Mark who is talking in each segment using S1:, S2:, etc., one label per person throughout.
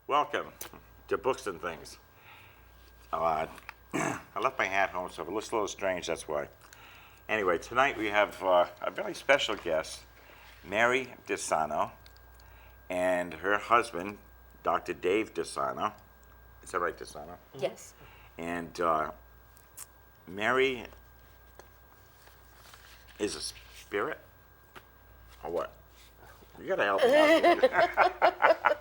S1: Welcome to Books and Things. I left my hat home, so if it looks a little strange, that's why. Anyway, tonight we have a very special guest, Mary DiSano, and her husband, Dr. Dave DiSano. Is that right, DiSano?
S2: Yes.
S1: And Mary is a spirit? Or what? You gotta help me out.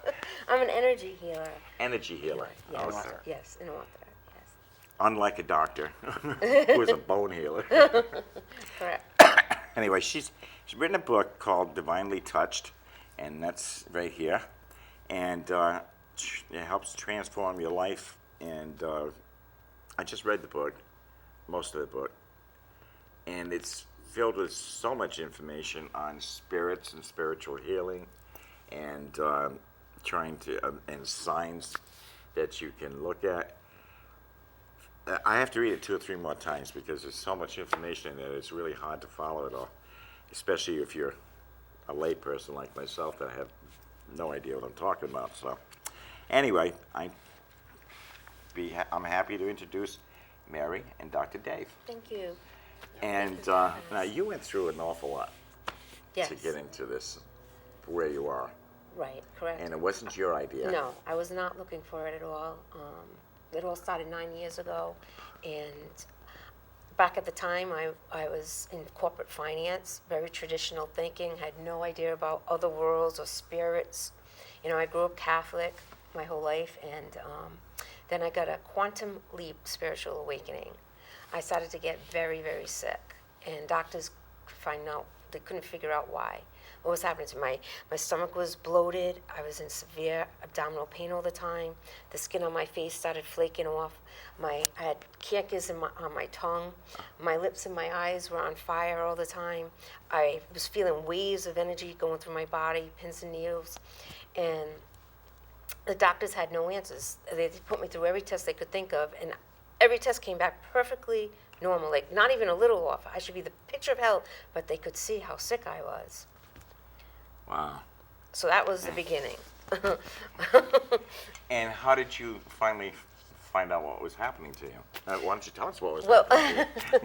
S2: I'm an energy healer.
S1: Energy healer.
S2: Yes,
S1: Okay.
S2: yes, an author, yes.
S1: Unlike a doctor who is a bone healer.
S2: Correct.
S1: Anyway, she's written a book called Divinely Touched, and that's right here. And it helps transform your life. And I just read the book, most of the book, and it's filled with so much information on spirits and spiritual healing, and and signs that you can look at. I have to read it 2 or 3 more times because there's so much information in it. It's really hard to follow it all, especially if you're a lay person like myself that I have no idea what I'm talking about. So, anyway, I'm happy to introduce Mary and Dr. Dave.
S2: Thank you.
S1: And
S2: Thank you for having
S1: now
S2: us.
S1: you went through an awful lot
S2: Yes.
S1: to get into this, where you are,
S2: Right, correct.
S1: and it wasn't your idea.
S2: No, I was not looking for it at all. It all started 9 years ago, and back at the time, I was in corporate finance, very traditional thinking, had no idea about other worlds or spirits. You know, I grew up Catholic my whole life, and then I got a quantum leap spiritual awakening. I started to get very, very sick, and doctors they couldn't figure out why. What was happening to me? My stomach was bloated. I was in severe abdominal pain all the time. The skin on my face started flaking off. I had cankers on my tongue. My lips and my eyes were on fire all the time. I was feeling waves of energy going through my body, pins and needles. And the doctors had no answers. They put me through every test they could think of, and every test came back perfectly normal, like not even a little off. I should be the picture of health, but they could see how sick I was.
S1: Wow.
S2: So that was the beginning.
S1: And how did you finally find out what was happening to you? Why don't you tell us what was
S2: Well,
S1: happening to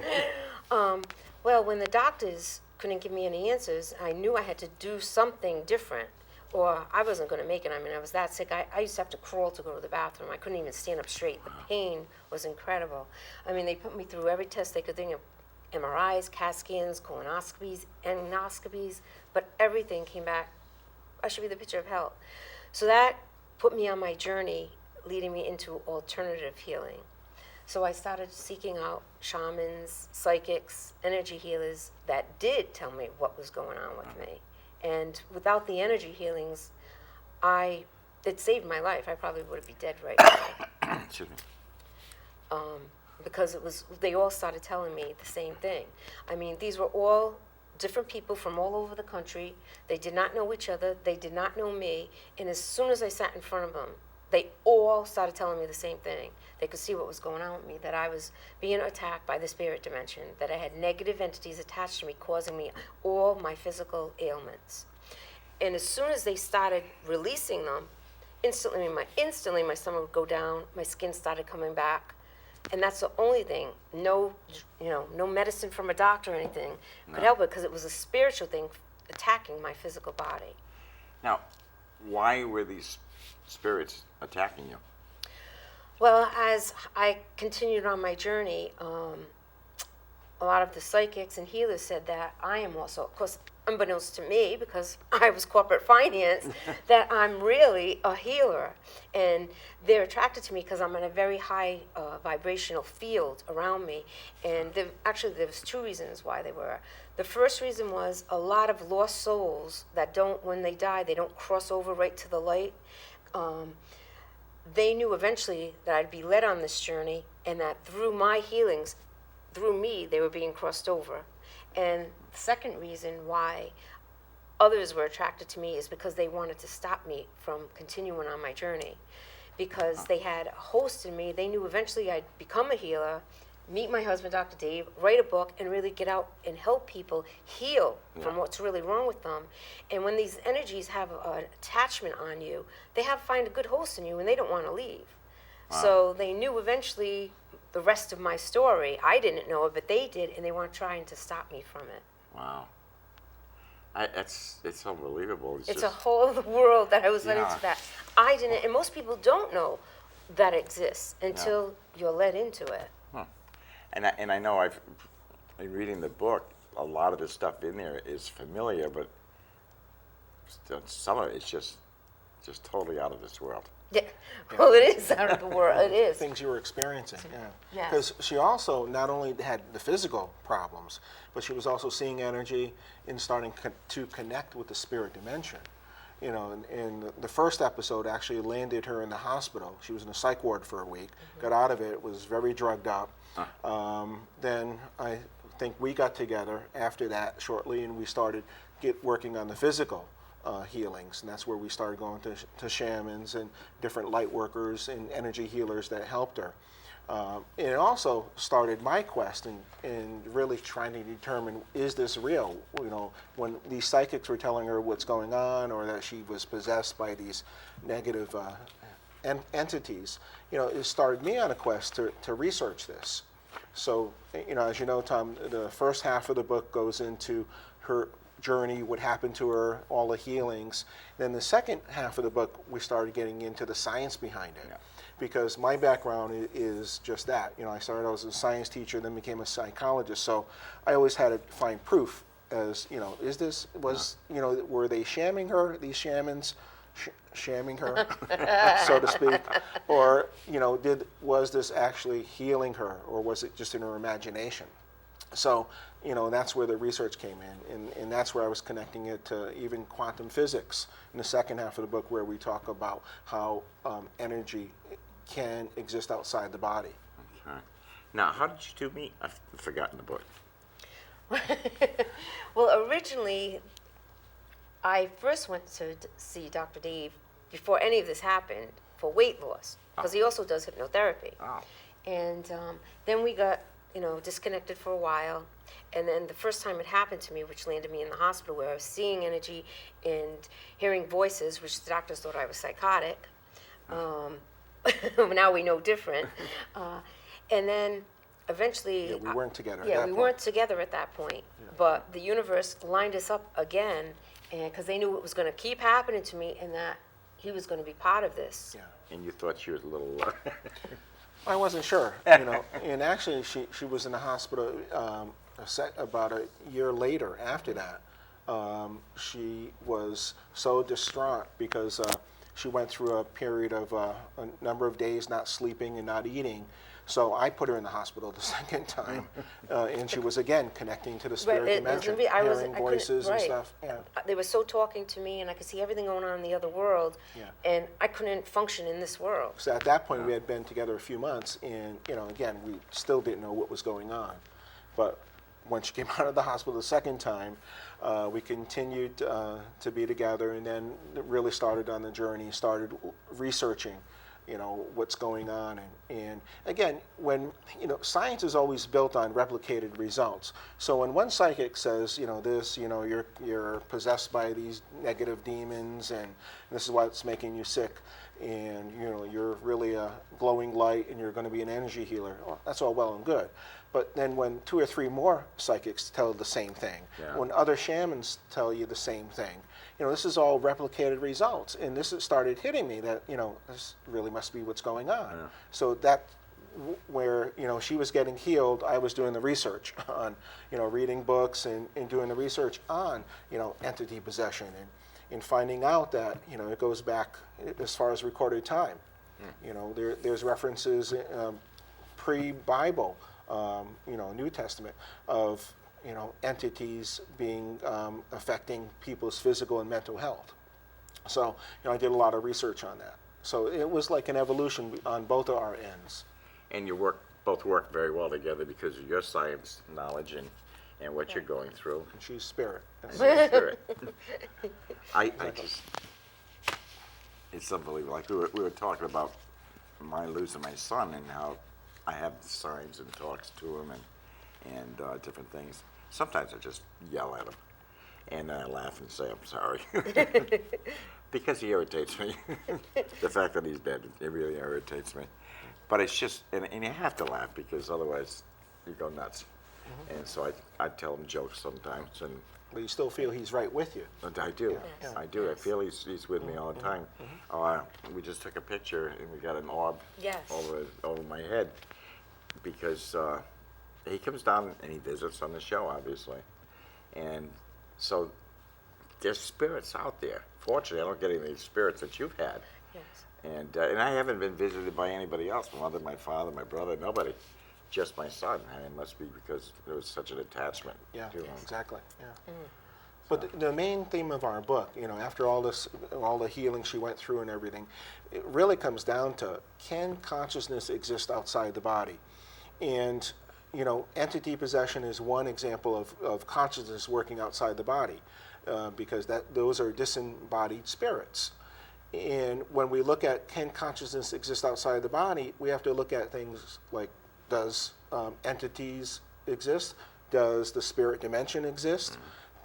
S1: you?
S2: well, when the doctors couldn't give me any answers, I knew I had to do something different, or I wasn't going to make it. I mean, I was that sick. I used to have to crawl to go to the bathroom. I couldn't even stand up straight. The pain was incredible. I mean, they put me through every test they could think of. MRIs, CAT scans, colonoscopies, endoscopies, but everything came back. I should be the picture of health. So that put me on my journey, leading me into alternative healing. So I started seeking out shamans, psychics, energy healers that did tell me what was going on with me. And without the energy healings, it saved my life. I probably would be dead right now.
S1: Excuse me.
S2: Because they all started telling me the same thing. I mean, these were all different people from all over the country. They did not know each other. They did not know me. And as soon as I sat in front of them, they all started telling me the same thing. They could see what was going on with me, that I was being attacked by the spirit dimension, that I had negative entities attached to me, causing me all my physical ailments. And as soon as they started releasing them, instantly my stomach would go down, my skin started coming back. And that's the only thing. No medicine from a doctor or anything could help it, because it was a spiritual thing attacking my physical body.
S1: Now, why were these spirits attacking you?
S2: Well, as I continued on my journey, a lot of the psychics and healers said that I am also, of course, unbeknownst to me, because I was corporate finance, that I'm really a healer. And they're attracted to me because I'm in a very high vibrational field around me. And actually, there was 2 reasons why they were. The first reason was a lot of lost souls that when they die, they don't cross over right to the light. They knew eventually that I'd be led on this journey, and that through my healings, through me, they were being crossed over. And the second reason why others were attracted to me is because they wanted to stop me from continuing on my journey. Because they had a host in me, they knew eventually I'd become a healer, meet my husband, Dr. Dave, write a book, and really get out and help people heal from what's really wrong with them. And when these energies have an attachment on you, they have find a good host in you, and they don't want to leave. So they knew eventually the rest of my story. I didn't know it, but they did, and they weren't trying to stop me from it.
S1: Wow. It's unbelievable.
S2: It's
S1: just,
S2: a whole other world that I was led
S1: Yeah.
S2: into that. I didn't, and most people don't know that exists until you're led into it.
S1: and I know in reading the book, a lot of the stuff in there is familiar, but some of it is just totally out of this world.
S2: Yeah. Well, it is out of the world. It is.
S3: Things you were experiencing, yeah.
S2: Yes.
S3: Because she also not only had the physical problems, but she was also seeing energy and starting to connect with the spirit dimension. You know, and the first episode actually landed her in the hospital. She was in a psych ward for a week, got out of it, was very drugged up. Then I think we got together after that shortly, and we started working on the physical healings, and that's where we started going to shamans and different light workers and energy healers that helped her. It also started my quest in really trying to determine, is this real? You know, when these psychics were telling her what's going on, or that she was possessed by these negative entities, you know, it started me on a quest to research this. So, you know, as you know, Tom, the first half of the book goes into her journey, what happened to her, all the healings. Then the second half of the book, we started getting into the science behind it. Yeah. Because my background is just that. You know, I started out as a science teacher, then became a psychologist. So I always had to find proof as, you know, you know, were they shamming her, these shamans, shamming her, so to speak? Or, you know, was this actually healing her, or was it just in her imagination? So, you know, that's where the research came in, and that's where I was connecting it to even quantum physics in the second half of the book, where we talk about how energy can exist outside the body.
S1: Okay. Now, how did you two meet? I've forgotten the book.
S2: Well, originally, I first went to see Dr. Dave before any of this happened for weight loss, because he also does hypnotherapy.
S1: Oh.
S2: And then we got, you know, disconnected for a while. And then the first time it happened to me, which landed me in the hospital, where I was seeing energy and hearing voices, which the doctors thought I was psychotic. Now we know different. And then eventually...
S3: Yeah, we weren't together
S2: we weren't together at that point.
S3: Yeah.
S2: But the universe lined us up again, and because they knew it was going to keep happening to me, and that he was going to be part of this.
S3: Yeah.
S1: And you thought she was a little...
S3: I wasn't sure, you know. And actually, she was in the hospital about a year later after that. She was so distraught because she went through a period of a number of days not sleeping and not eating. So I put her in the hospital the second time, and she was again connecting to the spirit dimension, hearing voices and stuff. Yeah.
S2: They were so talking to me, and I could see everything going on in the other world, and I couldn't function in this world.
S3: So at that point, we had been together a few months, and you know, again, we still didn't know what was going on. But when she came out of the hospital the second time, we continued to be together, and then really started on the journey, started researching, you know, what's going on. And again, when, you know, science is always built on replicated results. So when one psychic says, you know, this, you know, you're possessed by these negative demons, and this is what's making you sick, and, you know, you're really a glowing light, and you're going to be an energy healer, well, that's all well and good. But then when 2 or 3 more psychics tell the same thing, when other shamans tell you the same thing, you know, this is all replicated results. And this started hitting me that, you know, this really must be what's going on. Yeah. So that where, you know, she was getting healed, I was doing the research on, you know, reading books and doing the research on, you know, entity possession, and finding out that, you know, it goes back as far as recorded time. You know, there's references pre-Bible, you know, New Testament, of, you know, entities being affecting people's physical and mental health. So, you know, I did a lot of research on that. So it was like an evolution on both of our ends.
S1: And you both work very well together because of your science knowledge and what you're going through.
S3: And she's spirit.
S1: And you're spirit. I just, it's unbelievable. Like we were talking about losing my son, and how I have signs and talks to him and different things. Sometimes I just yell at him, and then I laugh and say I'm sorry, because he irritates me. The fact that he's dead, it really irritates me. But it's just, and you have to laugh because otherwise you go nuts. And so I tell him jokes sometimes, and
S3: But you still feel he's right with you.
S1: I do.
S2: Yes.
S1: I do. I feel he's with me all the time. We just took a picture, and we got an orb
S2: Yes.
S1: over my head because he comes down and he visits on the show, obviously. And so there's spirits out there. Fortunately, I don't get any of these spirits that you've had.
S2: Yes.
S1: And I haven't been visited by anybody else, my mother, my father, my brother, nobody. Just my son, and it must be because there was such an attachment
S3: Yeah,
S1: to him.
S3: exactly. Yeah. But the main theme of our book, after all this, all the healing she went through and everything, it really comes down to, can consciousness exist outside the body? And entity possession is one example of consciousness working outside the body, because those are disembodied spirits. And when we look at can consciousness exist outside the body, we have to look at things like, does entities exist? Does the spirit dimension exist?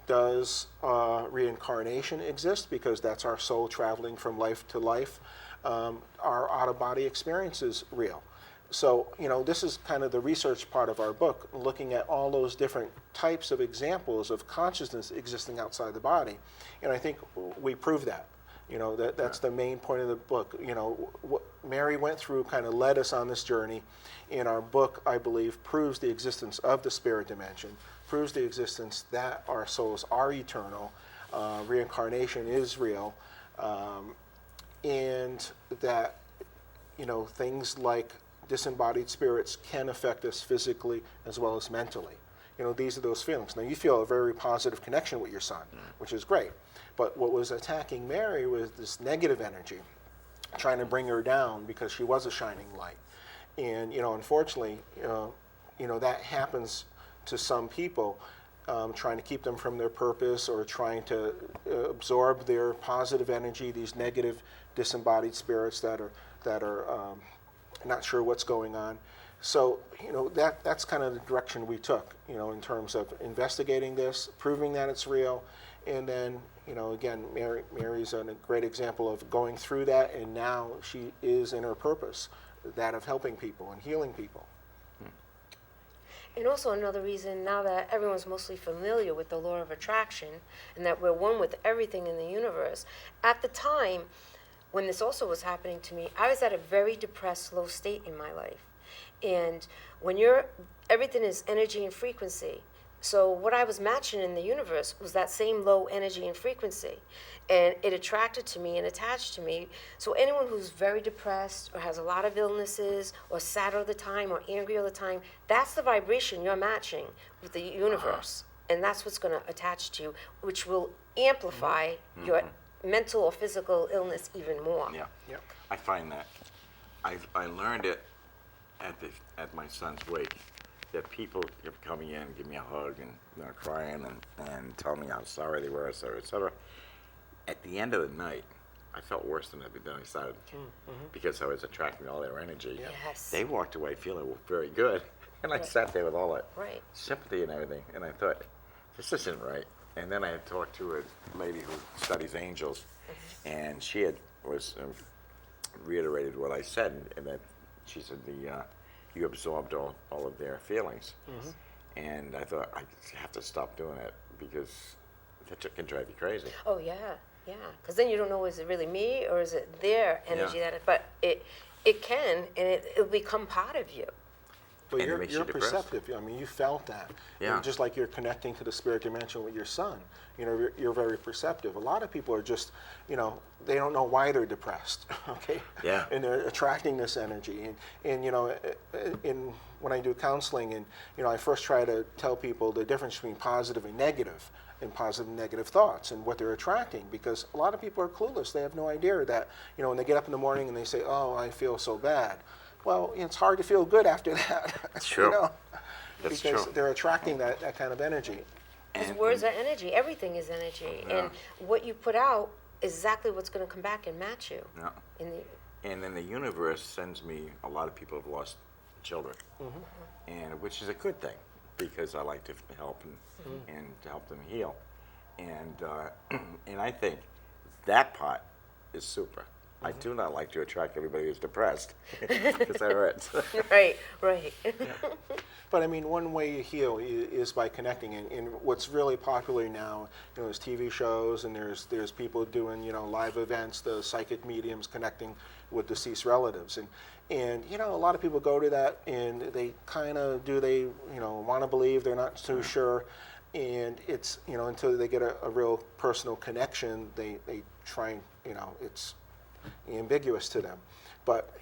S3: Does reincarnation exist? Because that's our soul traveling from life to life. Are out-of-body experiences real? So, this is kind of the research part of our book, looking at all those different types of examples of consciousness existing outside the body. And I think we prove that. That's the main point of the book. What Mary went through kind of led us on this journey. And our book, I believe, proves the existence of the spirit dimension, proves the existence that our souls are eternal, reincarnation is real, and that, things like disembodied spirits can affect us physically as well as mentally. These are those feelings. Now, you feel a very positive connection with your son, which is great. But what was attacking Mary was this negative energy, trying to bring her down because she was a shining light. And, unfortunately, that happens to some people, trying to keep them from their purpose or trying to absorb their positive energy, these negative disembodied spirits that are not sure what's going on. So, that's kind of the direction we took, in terms of investigating this, proving that it's real, and then, again, Mary's a great example of going through that, and now she is in her purpose, that of helping people and healing people.
S2: And also another reason, now that everyone's mostly familiar with the law of attraction and that we're one with everything in the universe, at the time when this also was happening to me, I was at a very depressed, low state in my life. And when everything is energy and frequency. So what I was matching in the universe was that same low energy and frequency. And it attracted to me and attached to me. So anyone who's very depressed or has a lot of illnesses or sad all the time or angry all the time, that's the vibration you're matching with the universe. And that's what's going to attach to you, which will amplify your mental or physical illness even more.
S1: Yeah.
S3: Yep.
S1: I find that. I learned it at my son's wake, that people kept coming in, give me a hug, and crying and telling me how sorry they were, et cetera. At the end of the night, I felt worse than I started, because I was attracting all their energy.
S2: Yes.
S1: They walked away feeling very good, and I sat there with all that
S2: Right.
S1: sympathy and everything, and I thought, this isn't right. And then I had talked to a lady who studies angels, and she was reiterated what I said, and that she said you absorbed all of their feelings. And I thought, I have to stop doing it, because that can drive you crazy.
S2: Oh, yeah. Yeah. Because then you don't know, is it really me or is it their energy?
S1: Yeah.
S2: But it can, and it'll become part of you.
S3: But
S1: And it makes you
S3: you're
S1: depressed.
S3: perceptive. I mean, you felt that.
S1: Yeah.
S3: And just like you're connecting to the spirit dimension with your son, you're very perceptive. A lot of people are just, they don't know why they're depressed, okay?
S1: Yeah.
S3: And they're attracting this energy. And when I do counseling, and, I first try to tell people the difference between positive and negative thoughts and what they're attracting, because a lot of people are clueless. They have no idea that, when they get up in the morning and they say, oh, I feel so bad. Well, it's hard to feel good after that.
S1: That's true. That's
S3: because
S1: true.
S3: they're attracting that kind of energy.
S2: Because words are energy. Everything is energy.
S1: Yeah.
S2: And what you put out is exactly what's going to come back and match you.
S1: Yeah.
S2: In the,
S1: And then the universe sends me, a lot of people have lost children, and which is a good thing because I like to help and to help them heal, and and I think that part is super. I do not like to attract everybody who's depressed because that hurts.
S2: Right, right.
S3: But I mean, one way you heal is by connecting. And what's really popular now, there's TV shows and there's people doing, live events, the psychic mediums connecting with deceased relatives. And a lot of people go to that and they kind of want to believe, they're not too sure. And it's, until they get a real personal connection, they try and, it's ambiguous to them. But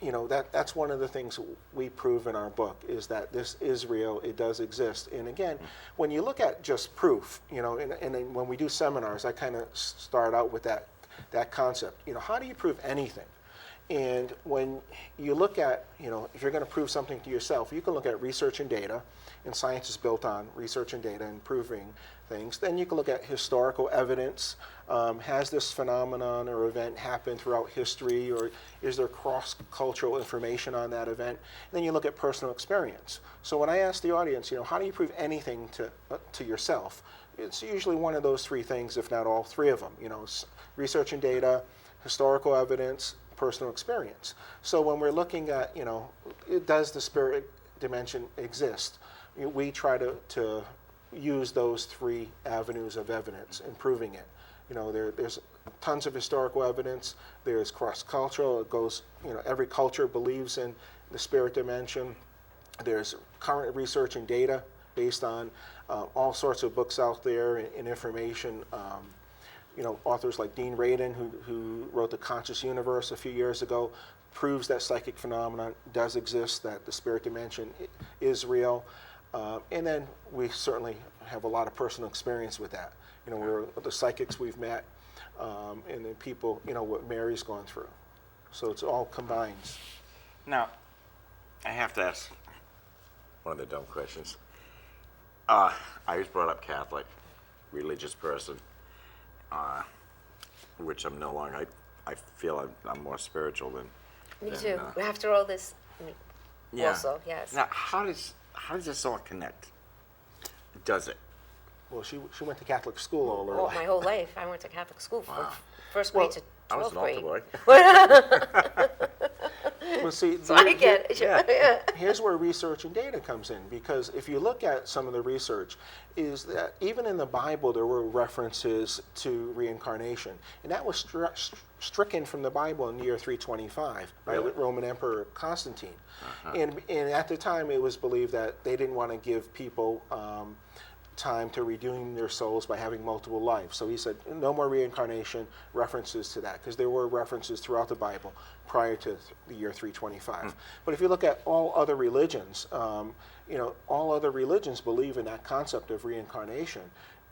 S3: that's one of the things we prove in our book is that this is real. It does exist. And again, when you look at just proof, and then when we do seminars, I kind of start out with that concept. How do you prove anything? And when you look at, if you're going to prove something to yourself, you can look at research and data, and science is built on research and data and proving things. Then you can look at historical evidence. Has this phenomenon or event happened throughout history, or is there cross-cultural information on that event? And then you look at personal experience. So when I ask the audience, how do you prove anything to yourself? It's usually one of those three things, if not all three of them. Research and data, historical evidence, personal experience. So when we're looking at, does the spirit dimension exist? We try to use those three avenues of evidence in proving it. There's tons of historical evidence. There's cross-cultural. It goes, every culture believes in the spirit dimension. There's current research and data based on all sorts of books out there and information. Authors like Dean Radin, who wrote The Conscious Universe a few years ago, proves that psychic phenomenon does exist, that the spirit dimension is real. And then we certainly have a lot of personal experience with that. We're the psychics we've met, and then people, what Mary's gone through. So it's all combined.
S1: Now, I have to ask one of the dumb questions. I was brought up Catholic, religious person, which I'm no longer. I feel I'm more spiritual than.
S2: Me too. After all this, also, yes.
S1: Now, how does this all connect? Does it?
S3: Well, she went to Catholic school all her
S2: Oh,
S3: life.
S2: my whole life. I went to Catholic school from
S1: Wow.
S2: first grade to
S1: I was
S2: 12th
S1: an altar
S2: grade.
S1: boy.
S3: Well, see,
S2: So I get it.
S1: Yeah.
S3: here's where research and data comes in, because if you look at some of the research, is that even in the Bible there were references to reincarnation, and that was stricken from the Bible in the year 325 by
S1: Really?
S3: Roman Emperor Constantine. And at the time it was believed that they didn't want to give people time to redeem their souls by having multiple lives. So he said, no more reincarnation, references to that, because there were references throughout the Bible prior to the year 325. But if you look at all other religions, all other religions believe in that concept of reincarnation,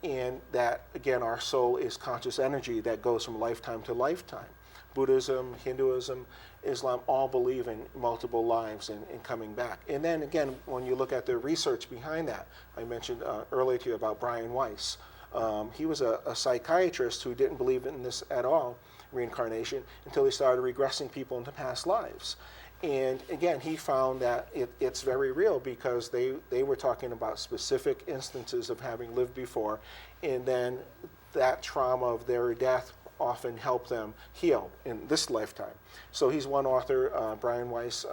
S3: and that, again, our soul is conscious energy that goes from lifetime to lifetime. Buddhism, Hinduism, Islam all believe in multiple lives and coming back. And then again, when you look at the research behind that, I mentioned earlier to you about Brian Weiss. He was a psychiatrist who didn't believe in this at all, reincarnation, until he started regressing people into past lives. And again, he found that it's very real, because they were talking about specific instances of having lived before, and then that trauma of their death often help them heal in this lifetime. So he's one author, Brian Weiss,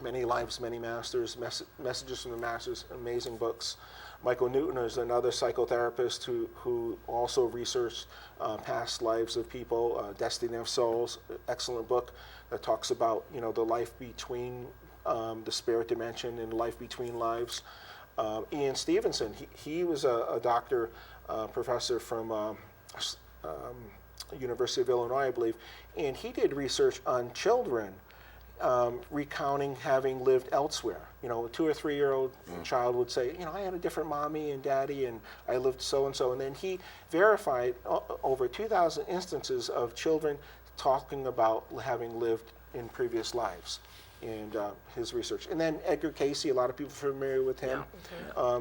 S3: Many Lives, Many Masters, Messages from the Masters, amazing books. Michael Newton is another psychotherapist who also researched past lives of people, Destiny of Souls, excellent book that talks about the life between the spirit dimension and life between lives. Ian Stevenson, he was a doctor, professor from University of Illinois, I believe, and he did research on children recounting having lived elsewhere. A 2 or 3 year old child would say, I had a different mommy and daddy, and I lived so and so. And then he verified over 2,000 instances of children talking about having lived in previous lives, and his research. And then Edgar Cayce, a lot of people are familiar with him.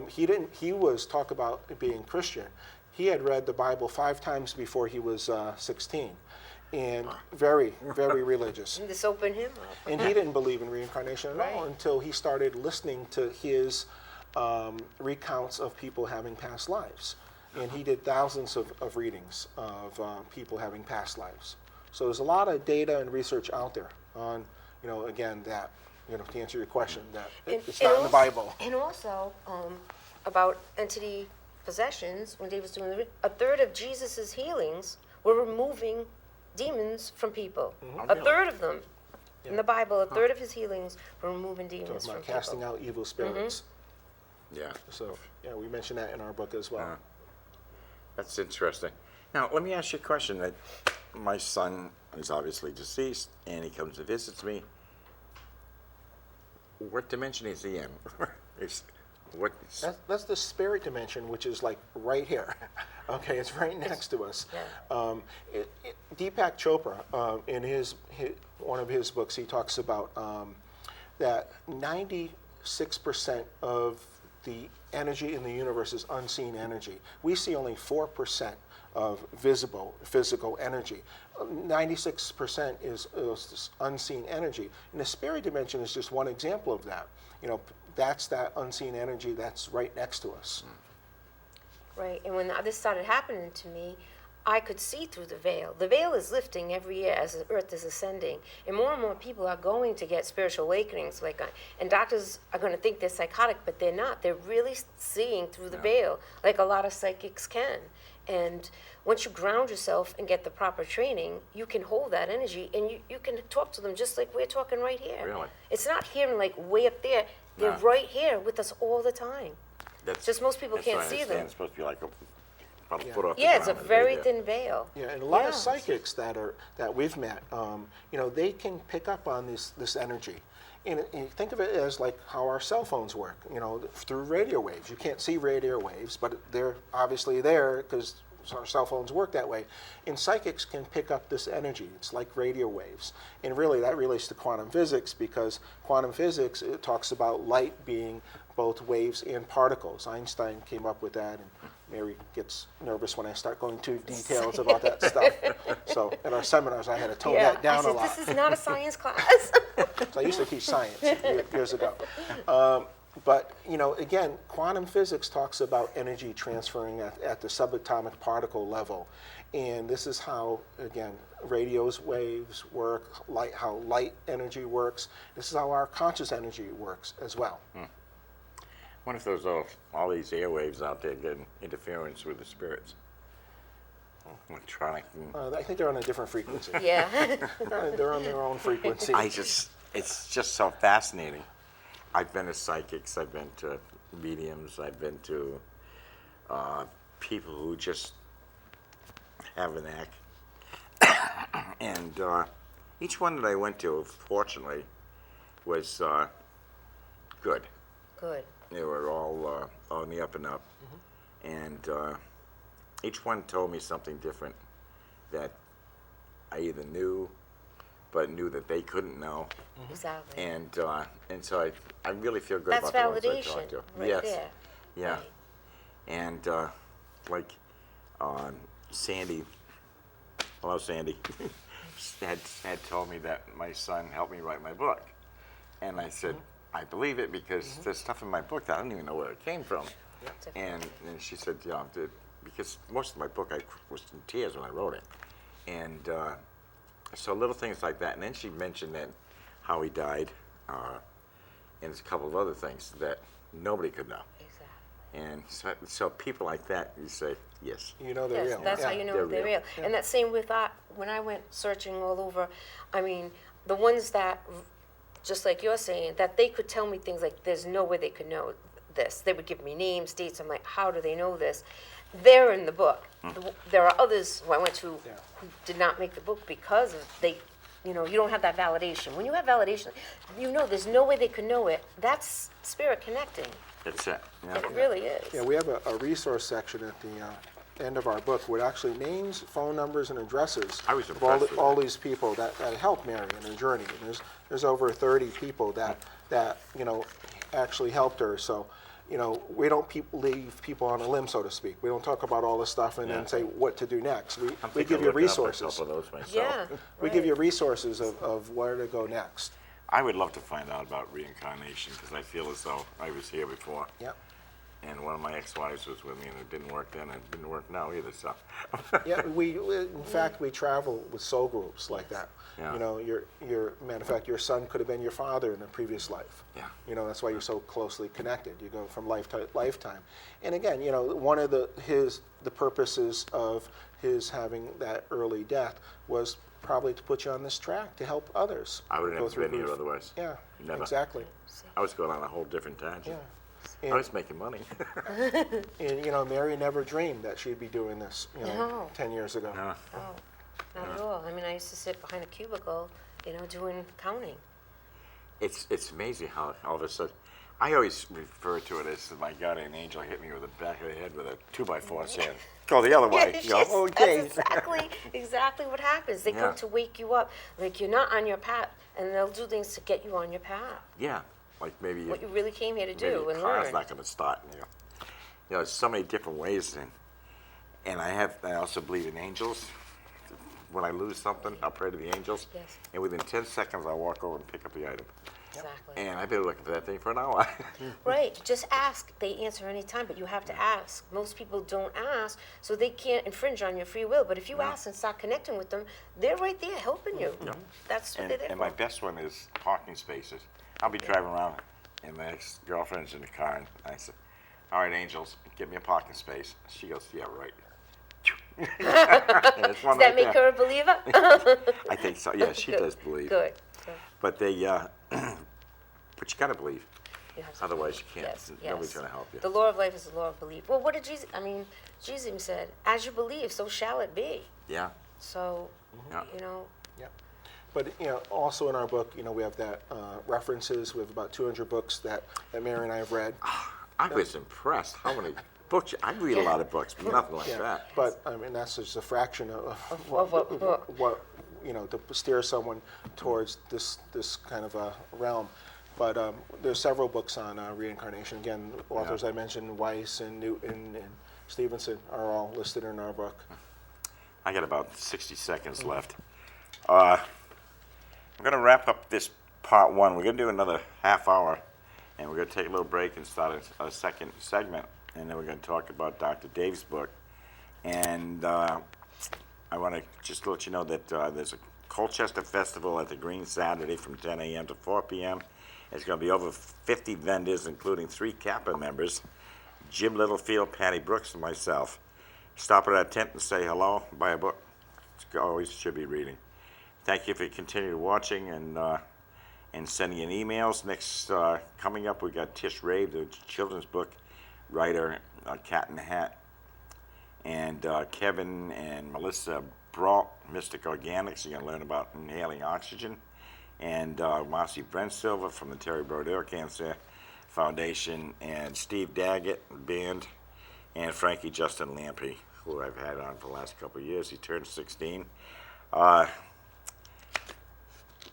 S3: He was talk about being Christian. He had read the Bible 5 times before he was 16. and very, very religious.
S2: And this opened him up.
S3: And he didn't believe in reincarnation at all
S2: Right.
S3: until he started listening to his recounts of people having past lives. And he did thousands of readings of people having past lives. So there's a lot of data and research out there on, again, that, to answer your question, that it's not in the Bible.
S2: And also, about entity possessions, when Dave was doing a third of Jesus's healings were removing demons from people. A third of them. In the Bible, a third of his healings were removing demons
S3: Talking
S2: from
S3: about
S2: people.
S3: casting out evil spirits.
S1: Yeah.
S3: So, yeah, we mentioned that in our book as well.
S1: That's interesting. Now, let me ask you a question. That my son is obviously deceased, and he comes and visits me. What dimension is he in?
S3: That's the spirit dimension, which is like right here. Okay, it's right next to us.
S2: Yeah.
S3: Deepak Chopra, in one of his books, he talks about that 96% of the energy in the universe is unseen energy. We see only 4% of visible physical energy. 96% is unseen energy. And the spirit dimension is just one example of that. That's that unseen energy that's right next to us.
S2: Right, and when this started happening to me, I could see through the veil. The veil is lifting every year as the earth is ascending, and more people are going to get spiritual awakenings. And doctors are going to think they're psychotic, but they're not. They're really seeing through the veil, like a lot of psychics can. And once you ground yourself and get the proper training, you can hold that energy, and you can talk to them just like we're talking right here.
S1: Really?
S2: It's not hearing like way up there. They're right here with us all the time. Just most people can't see them.
S1: It's supposed to be like about a foot off the
S2: Yeah, it's a
S1: ground,
S2: very
S1: right
S2: thin veil.
S3: Yeah, and a lot of psychics that we've met, they can pick up on this energy. And think of it as like how our cell phones work, through radio waves. You can't see radio waves, but they're obviously there because our cell phones work that way. And psychics can pick up this energy. It's like radio waves. And really that relates to quantum physics, because quantum physics, it talks about light being both waves and particles. Einstein came up with that, and Mary gets nervous when I start going into details about that stuff. So in our seminars, I had to tone that down a lot.
S2: This is not a science class.
S3: So I used to teach science years ago. But, again, quantum physics talks about energy transferring at the subatomic particle level. And this is how, again, radio waves work, how light energy works. This is how our conscious energy works as well.
S1: What if there's all these airwaves out there getting interference with the spirits? Electronic.
S3: I think they're on a different frequency.
S2: Yeah.
S3: They're on their own frequency.
S1: It's just so fascinating. I've been to psychics, I've been to mediums, I've been to people who just have an knack. And each one that I went to, fortunately, was good.
S2: Good.
S1: They were all on the up and up. And each one told me something different that I either knew, but knew that they couldn't know.
S2: Exactly.
S1: And so I really feel good
S2: That's
S1: about the ones I
S2: validation
S1: talked to.
S2: right
S1: Yes.
S2: there.
S1: Yeah.
S2: Right.
S1: And like Sandy, hello Sandy, had told me that my son helped me write my book. And I said, I believe it because there's stuff in my book that I don't even know where it came from. And she said, because most of my book I was in tears when I wrote it. And so little things like that. And then she mentioned that how he died, and there's a couple of other things that nobody could know.
S2: Exactly.
S1: And so people like that, you say, yes.
S3: They're
S2: Yes,
S3: real.
S2: that's how you know they're real. And that same with when I went searching all over, I mean, the ones that, just like you're saying, that they could tell me things like, there's no way they could know this. They would give me names, dates. I'm like, how do they know this? They're in the book. There are others who I went to who did not make the book because of you don't have that validation. When you have validation, there's no way they could know it. That's spirit connecting.
S1: That's it. Yeah.
S2: It really is.
S3: Yeah, we have a resource section at the end of our book with actually names, phone numbers, and addresses
S1: I was
S3: of
S1: impressed with
S3: all
S1: that.
S3: these people that helped Mary in her journey. And there's over 30 people that actually helped her. So, you know, we don't leave people on a limb, so to speak. We don't talk about all this stuff and
S1: Yeah.
S3: then say what to do next.
S1: I'm
S3: We
S1: thinking
S3: give
S1: of
S3: you
S1: looking up a
S3: resources.
S1: couple of those myself.
S2: Yeah.
S3: We
S2: right.
S3: give you resources of where to go next.
S1: I would love to find out about reincarnation because I feel as though I was here before.
S3: Yep.
S1: And one of my ex-wives was with me, and it didn't work then, and it didn't work now either. So,
S3: Yeah, in fact, we travel with soul groups like that.
S1: Yeah.
S3: You know, matter of fact, your son could have been your father in a previous life.
S1: Yeah.
S3: You know, that's why you're so closely connected. You go from lifetime to lifetime. And again, you know, one of the purposes of his having that early death was probably to put you on this track to help others.
S1: I would have
S3: go
S1: never
S3: through
S1: been here
S3: grief.
S1: otherwise.
S3: Yeah,
S1: Never.
S3: exactly.
S1: I was going on a whole different tangent.
S3: Yeah.
S1: I
S3: And,
S1: was making money.
S3: and, you know, Mary never dreamed that she'd be doing this, you know,
S2: No.
S3: 10 years ago.
S1: Yeah.
S2: Oh, not at all. I mean, I used to sit behind a cubicle, you know, doing counting.
S1: It's amazing how all of a sudden, I always refer to it as my guardian angel hit me with the back of the head with a 2x4 saying, go the other way. You go,
S2: Yes,
S1: okay.
S2: that's exactly what happens. They
S1: Yeah.
S2: come to wake you up, like you're not on your path, and they'll do things to get you on your path.
S1: Yeah, like maybe
S2: What you really came here to
S1: maybe
S2: do
S1: your
S2: and
S1: car's
S2: learn.
S1: not going to start. You know, there's so many different ways. And I also believe in angels. When I lose something, I'll pray to the angels.
S2: Yes.
S1: And within 10 seconds, I'll walk over and pick up the item.
S2: Exactly.
S1: And I've been looking for that thing for an hour.
S2: Right. Just ask. They answer any time, but you have to ask. Most people don't ask, so they can't infringe on your free will. But if you ask and start connecting with them, they're right there helping you. That's what they're there
S1: And
S2: for.
S1: my best one is parking spaces. I'll be driving around, and my ex-girlfriend's in the car, and I said, all right, angels, give me a parking space. She goes, yeah, right. And it's one
S2: Does that
S1: right
S2: make
S1: there.
S2: her a believer?
S1: I think so. Yeah, she does believe.
S2: Good. Good.
S1: But they, but you gotta believe.
S2: You have to
S1: Otherwise, you
S2: believe.
S1: can't.
S2: Yes,
S1: Nobody's
S2: yes.
S1: gonna help you.
S2: The law of life is the law of belief. Well, what did Jesus? I mean, Jesus even said, "As you believe, so shall it be."
S1: Yeah.
S2: So,
S1: Yeah.
S2: you know,
S3: Yep. But you know, also in our book, you know, we have that references. We have about 200 books that Mary and I have read.
S1: I was impressed how many books. I read a lot of books, but nothing like that.
S3: But I mean, that's just a fraction of
S2: what-
S3: what you know to steer someone towards this kind of a realm. But there's several books on reincarnation. Again, authors I mentioned, Weiss and Newton and Stevenson, are all listed in our book.
S1: I got about 60 seconds left. I'm going to wrap up this part one. We're going to do another half hour, and we're going to take a little break and start a second segment, and then we're going to talk about Dr. Dave's book. And I want to just let you know that there's a Colchester Festival at the Green Saturday from 10 a.m. to 4 p.m. It's going to be over 50 vendors, including 3 Kappa members, Jim Littlefield, Patty Brooks, and myself. Stop at our tent and say hello, buy a book. Always should be reading. Thank you for continuing watching and sending in emails. Next, coming up, we got Tish Rave, the children's book writer, Cat in the Hat. And Kevin and Melissa Brault, Mystic Organics. You're going to learn about inhaling oxygen. And Marcy Brent-Silver from the Terry Brodeur Cancer Foundation. And Steve Daggett, band. And Frankie Justin Lampe, who I've had on for the last couple of years. He turned 16.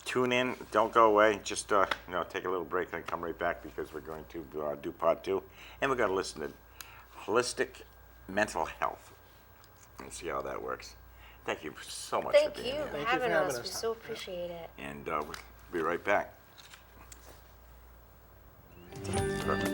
S1: Tune in. Don't go away. Just take a little break and come right back because we're going to do part 2. And we're going to listen to holistic mental health and see how that works. Thank you so much
S2: thank
S1: for
S2: you
S1: being
S2: for
S1: here.
S3: Thank you for
S2: having
S3: having
S2: us.
S3: us.
S2: We so appreciate it.
S1: And we'll be right back. Perfect.